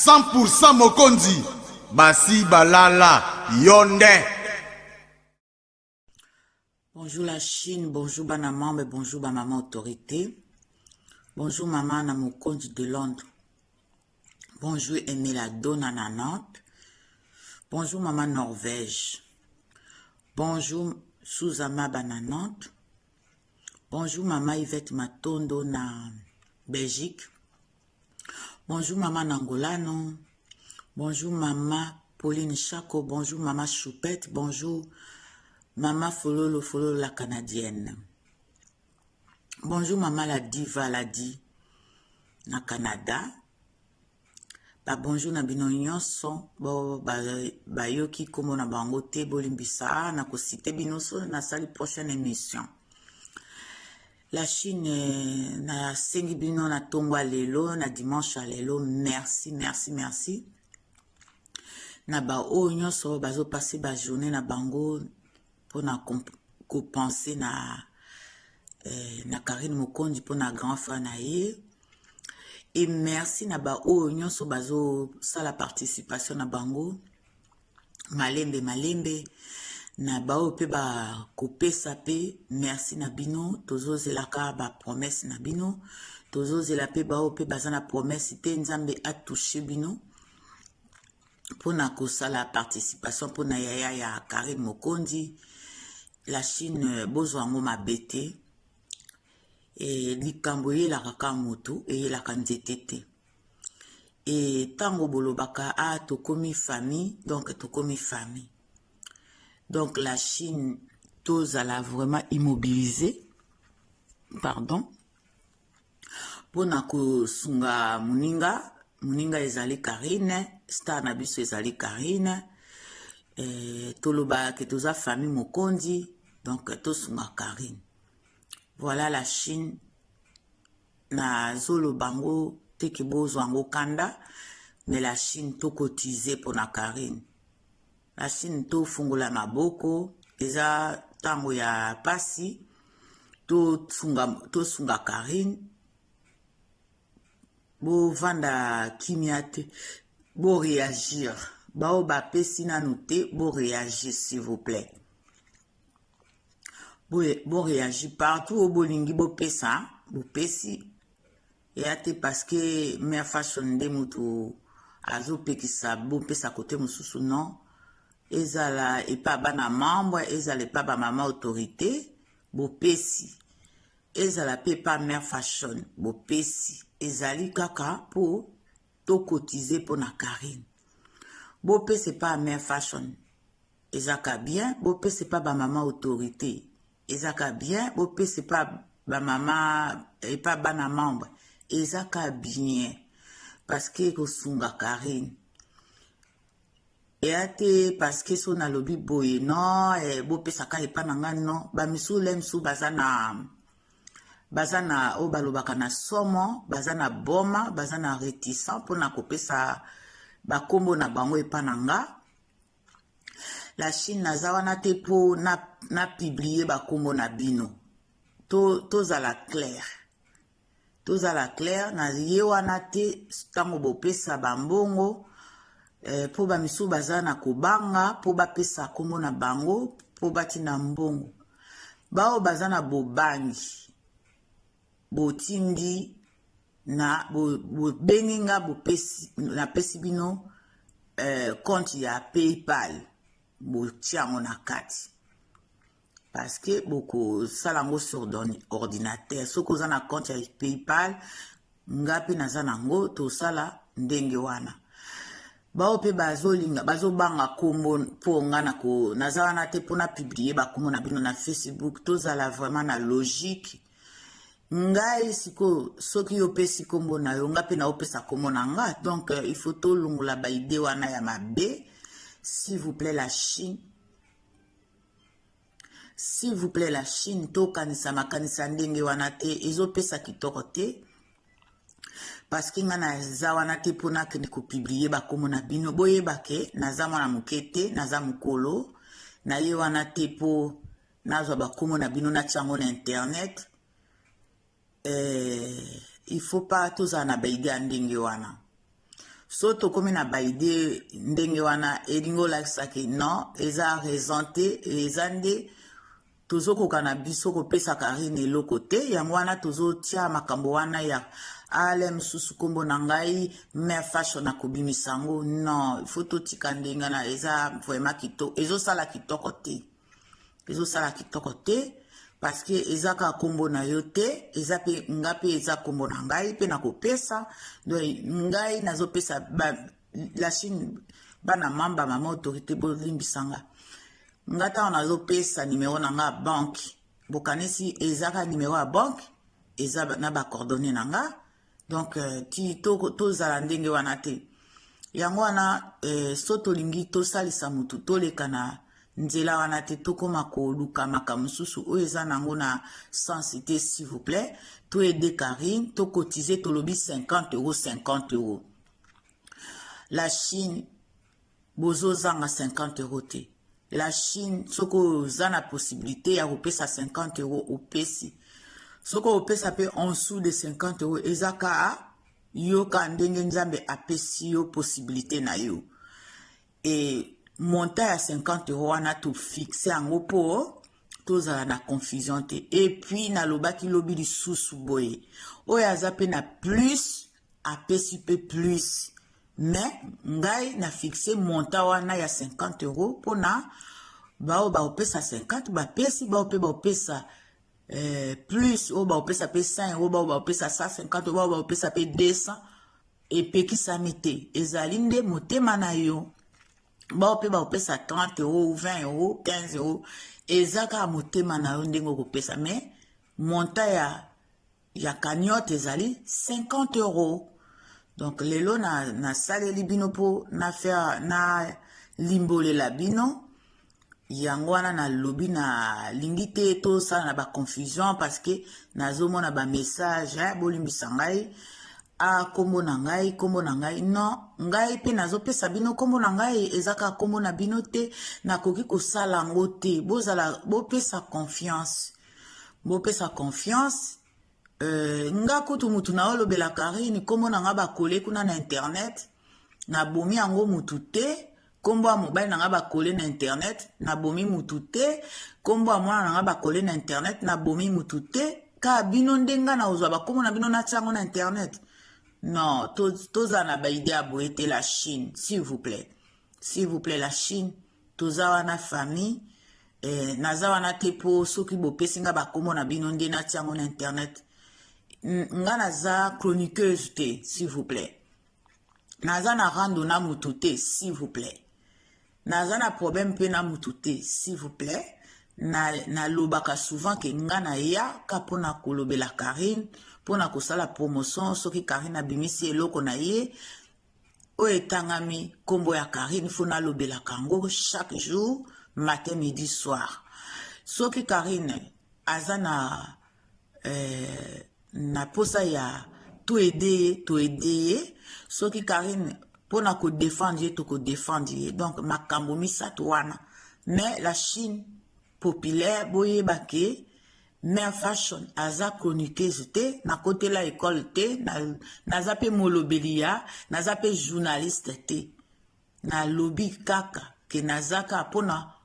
100% Mokonzi. Basi Balala, Yonde. Bonjour la Chine, bonjour Banamambe, bonjour ma maman autorité. Bonjour maman na Mokonzi de Londres. Bonjour Emela Dona na Nantes. Bonjour maman Norvège. Bonjour Souzama Bananante. Bonjour maman Yvette Matondo na Belgique. Bonjour maman Nangolano. Bonjour maman Pauline Chaco. Bonjour maman Choupette. Bonjour maman Fololo la Canadienne. Bonjour maman la diva la di na Canada. Bonjour na bino nyonso bayoki komo na bango te bolimbisa na kosite binoso na sali prochaine émission. La Chine na sengi bino na tongwa lelo na dimanche à lelo. Merci. Na ba o nyonso bazo passer ba journée na bango pour na compenser na Karine Mokonzi pour na grand frère na ye. Et merci na ba o nyonso bazo sa la participation na bango malembe na ba o pe ba kopesa pe merci na bino tozo zelaka ba promesse na bino tozo zela pe ba o pe bazana promesse te nzambe a touché bino pour na kosa la participation pour na yaya ya Karine Mokonzi. La Chine bozwango mabete et likambo ye la kaka moto et la kanzetete et tango bolobaka a tokomi famille donc tokomi famille. Donc la Chine tozala vraiment immobilisée pour na kosunga muninga ezali Karine star na biso ezali Karine toloba ke toza famille Mokonzi donc tosunga Karine. Voilà la Chine na zolo bango teke bozwango kanda mais la Chine to cotiser pour na Karine. La Chine to fungola maboko eza tango ya pasi to sunga Karine bo vanda kimiate bo réagir bao ba pesi na noté bo réagir s'il vous plaît. Bon réagir partout au bolingi bo pesa bo pesi et ate parce que mère fashion de mutu azo pekisa bo pesa côté mususu non ezala et pas bana membre ezala pas ba maman autorité bo pesi ezala pe pas mère fashion bo pesi ezali kaka pour to cotiser pour na Karine bo pesi pas mère fashion ezaka bien bo pesi pas ba maman autorité ezaka bien bopé c'est pas ba maman et pas bana membre ezaka bien parce que kosunga Karine et ate parce que son alobi boye non et bopé saka et pas nanga non ba misu lemsu bazana o balobaka na somo bazana boma bazana réticent pour na kopesa ba kombo na bango et pas nanga. La Chine nazawana te po na publier ba kombo na bino. Toza la clair na yewana te tango bopesa bambongo po ba misu bazana kobanga po ba pesa kombo na bango po batina mbongo. Bao bazana bobangi botindi na beninga bopesi na pesi bino compte ya PayPal. Botiango na kati parce que beaucoup salango sur ordinateur soko za na compte ya PayPal ngapi na za nango to sala ndenge wana bao pe bazolinga bazobanga kombo po ngana ko naza wana te pona publier ba kombo na bino na Facebook to zala vraiment na logique ngai siko soki yo pesi kombo na yo ngapi na opesa kombo na nga donc il faut to lungula ba idée wana ya mabe. S'il vous plaît la Chine, to kanisa makanisa ndenge wana te ezopesa kitoko te parce que ngana za wana te pona ke ko publier ba komo na bino boyeba ke naza mwana mukete naza mukolo na ye wana te po nazwa ba komo na bino na tsango na internet il faut pas toza na baide ndenge wana soto komi na baide ndenge wana elingo lakisaki non eza raison te eza nde tozokoka na biso kopesa Karine eloko te yango wana tozotia makambo wana ya ale mosusu kombo na ngai me fashion na kobimisa yango non ifo totika ndenge na eza vraiment kitoko ezosala kitoko te parce que eza ka kombo na yo te eza pe nga pe eza kombo na ngai pe na kopesa donc ngai nazopesa la Chine bana mamba mama autorité bolimbisanga nga ta nazopesa numéro na nga banque bokanisi eza ka numéro ya banque eza na ba coordonnées na nga donc ti tozala ndenge wana te yango wana so tolingi tosalisa mutu toleka na nzela wana te tokoma koluka makambo mosusu oyo eza nango na sensité s'il vous plaît to aider Karine to cotiser tolobi 50 €. La Chine bozozanga 50 € te. La Chine soko za na possibilité ya kopesa 50 € opesi soko opesa pe en dessous de 50 € ezaka yo ka ndenge nzambe apesi yo possibilité na yo et montant ya 50 € wana to fixe yango po tozala na confusion te et puis na lobaki lobi lisusu boye oyo aza pe na plus apesi pe plus mais ngai na fixe montant wana ya 50 € pona bao baopesa 50 bapesi bao pe baopesa plus o baopesa pe 100 € bao baopesa 150 bao baopesa pe 200 epekisami te ezali nde motema na yo bao pe baopesa 30 € ou 20 €, 15 €, ezaka motema na yo ndenge okopesa mais montant ya cagnotte ezali 50 €. Donc lelo na saleli bino po na faire na limbolela bino yango wana na lobi na lingi te to sala na ba confusion parce que nazomona ba message bolimbisa ngai kombo na ngai non ngai pe nazopesa bino kombo na ngai ezaka kombo na bino te nakoki kosala ngo te bopesa confiance nga kutu mutu na olobela Karine kombo na nga bakole kuna na internet na bomi yango mutu te kombo ya mobali na nga bakole na internet na bomi mutu te kombo ya mwana na nga bakole na internet na bomi mutu te ka bino ndenga na ozwa bakombo na bino na tiango na internet. Non, toza na baide ya boye te la Chine, s'il vous plaît, la Chine, toza wana famille, naza wana te po soki bopesi nga bakombo na bino nde na tiango na internet. Nga naza chroniqueuse te, s'il vous plaît. Naza na rando na mutu te, s'il vous plaît. Naza na problème pe na mutu te, s'il vous plaît. Na lobaka souvent ke nga na ya ka pona kolobela Karine pona kosala promotion soki Karine abimisi eloko na ye o etangami kombo ya Karine fona lobela kango chaque jour matin midi soir soki Karine aza na posa ya to aider soki Karine pona ko défendre to ko défendre donc makambo misato wana mais la Chine populaire boye bake mais fashion aza chroniqueuse te na côté la école te na zape molobelia na zape journaliste te na lobby kaka ke nazaka pona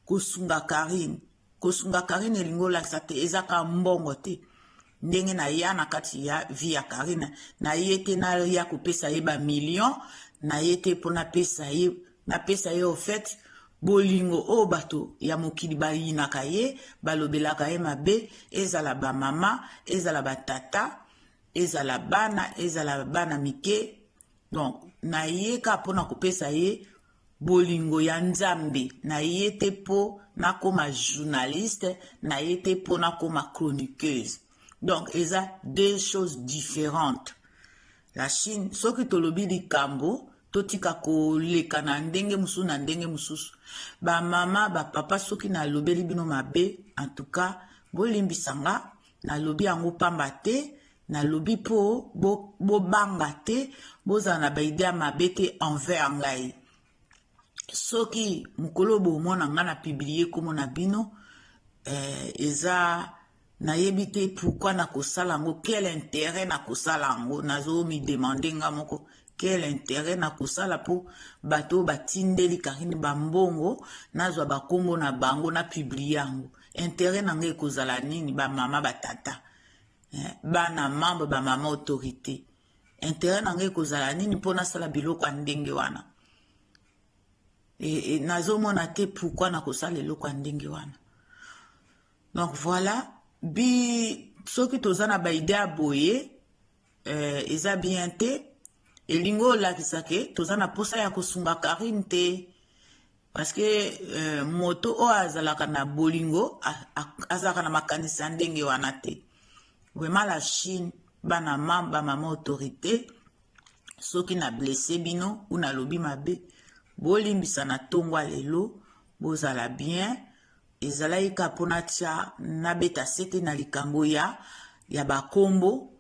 kosunga Karine elingo lakisa te ezaka mbongo te ndenge na ya na kati ya vie ya Karine na yete na ya kopesa ye ba million na yete pona pesa ye au fait bolingo o bato ya mokili bayinaka ye balobelaka ye mabe ezala ba mama ezala ba tata ezala bana mike donc na ye ka pona kopesa ye bolingo ya nzambe na ye te po na koma journaliste na ye te po na koma chroniqueuse donc eza deux choses différentes. La Chine soki tolobi likambo totika koleka na ndenge mususu ba mama ba papa soki na lobeli bino mabe en tout cas bolimbisanga na lobi yango pamba te na lobi po bo banga te boza na baidea mabe te envers ngai soki mukolo bomona nga na publier komo na bino eza na yebite pourquoi na kosala ngo quel intérêt na kosala ngo nazo mi demander nga moko quel intérêt na kosala po bato batindeli Karine bambongo nazwa bakombo na bango na publier yango intérêt na ngai kozala nini ba mama batata bana membre ba mama autorité intérêt na ngai kozala nini mpona sala biloko ya ndenge wana nazomona te pourquoi na kosala eloko ya ndenge wana. Donc voilà, soki toza na ba idée aboye eza bien te elingo olakisa ke toza na posa ya kosunga Karine te parce que moto oyo azalaka na bolingo azalaka na makanisi ya ndenge wana te. Vraiment la Chine bana mamba mama autorité soki na blessé bino ou na lobi mabe bolimbisa na tongo lelo bozala bien ezalaki ka mpona tia nabeta sete na likambo ya bakombo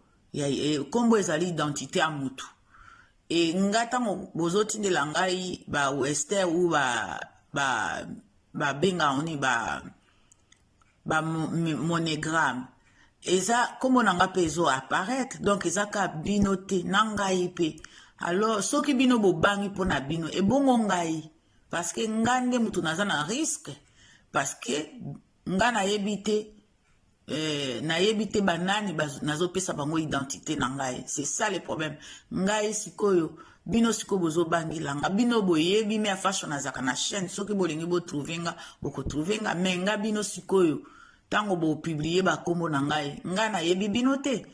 kombo ezali identité ya mutu nga ntango bozotindela ngai ba wester ou babenga oni ba monogramme eza kombo na nga mpe ezo apparaître donc eza ka bino te na ngai mpe alors soki bino bobangi mpona bino ebongo ngai parce que nga nde mutu naza na risque parce que nga nayebi te banani nazopesa bango identité na ngai. C'est ça le problème. Ngai sikoyo bino sikoyo bozobangila nga bino boyebi me fashion azaka na chaîne soki bolingi botrouvenga bokotrouvenga me nga bino sikoyo tango bopublier bakombo na ngai nga nayebi bino te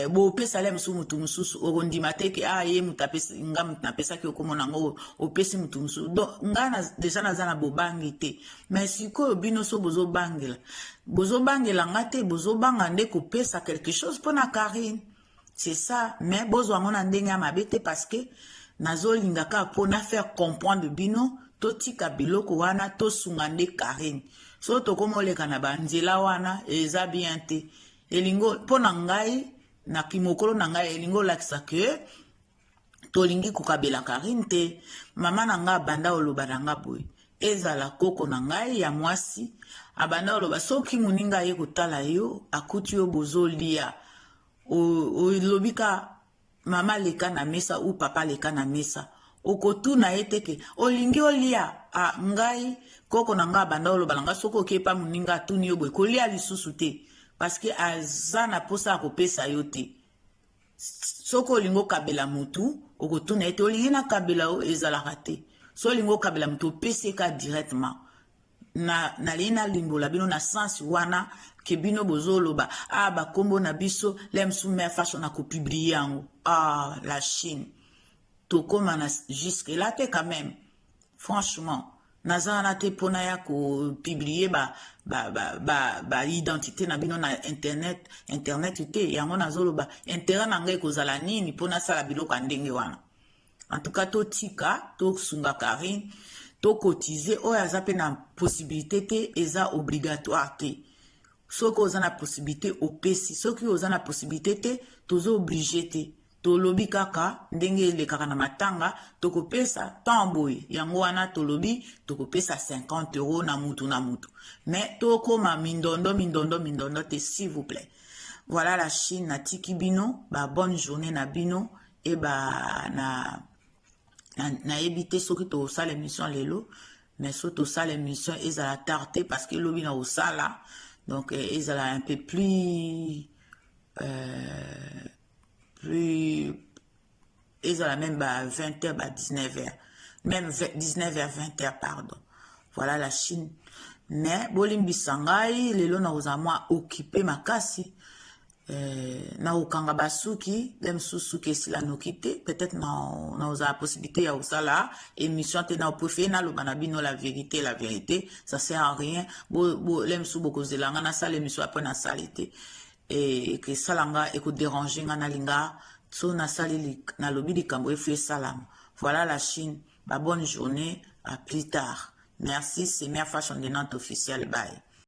bopesa le musu mutu mususu okondima te ke ye mutapesi nga napesaki okombo nango opesi mutu mususu donc nga deja naza na bobangi te mais sikoyo bino so bozobangela nga te bozobanga nde kopesa quelque chose mpona Karine. C'est ça mais bozwa ngo na ndenge ya mabe te parce que nazolingaka mpona faire comprendre bino totika biloko wana tosunga nde Karine so tokomoleka na banzela wana eza bien te elingo mpona ngai na kimokolo na ngai elingo lakisa ke tolingi kokabela Karine te mama na ngai abanda oloba na ngai boye ezala koko na ngai ya mwasi abanda oloba soki moninga ye kotala yo akuti yo bozolia olobika mama leka na mesa ou papa leka na mesa okotuna ye teke olingi olia ngai koko na ngai abanda oloba na ngai soki okepa moninga atuni yo boye kolia lisusu te parce que aza na posa ya kopesa yo te soki olingi okabela mutu okotuna ete olingi na kabela o ezalaka te so olingi okabela mutu opesi ka directement nalingi nalimbola bino na sens wana ke bino bozoloba bakombo na biso lemsu mère fashion na kopublier yango la Chine tokoma na jusque là te quand même franchement naza na te pona ya kopublier ba identité na bino na internet te yango nazoloba intérêt na ngai kozala nini pona sala biloko ya ndenge wana. En tout cas totika tosunga Karine tokotize oyo aza pe na possibilité te eza obligatoire te soki oza na possibilité opesi soki oza na possibilité te tozo obligé te tolobi kaka ndenge elekaka na matanga tokopesa tamboye yango wana tolobi tokopesa 50 € na mutu mais tokoma mindondo te s'il vous plaît. Voilà la Chine na tiki bino bonne journée na bino et na éviter soki to sala émission lelo mais so to sala émission ezala tarte parce que lobi na osala donc ezala un peu plus ezala même 20h 19h même 19h 20h pardon. Voilà la Chine mais bolimbisa ngai lelo na ozamwa occupé makasi na okanga basuki lemsusu kesila nokite peut-être na oza possibilité ya osala émission te na opréféré na loba na bino la vérité ça sert à rien lemsu bokozelanga na sala émission après na salite et que salanga eko déranger nga na linga so na sali na lobi likambo efe salam. Voilà la Chine bonne journée à plus tard. Merci, c'est Mère Fashion de Nantes officielle. Bye.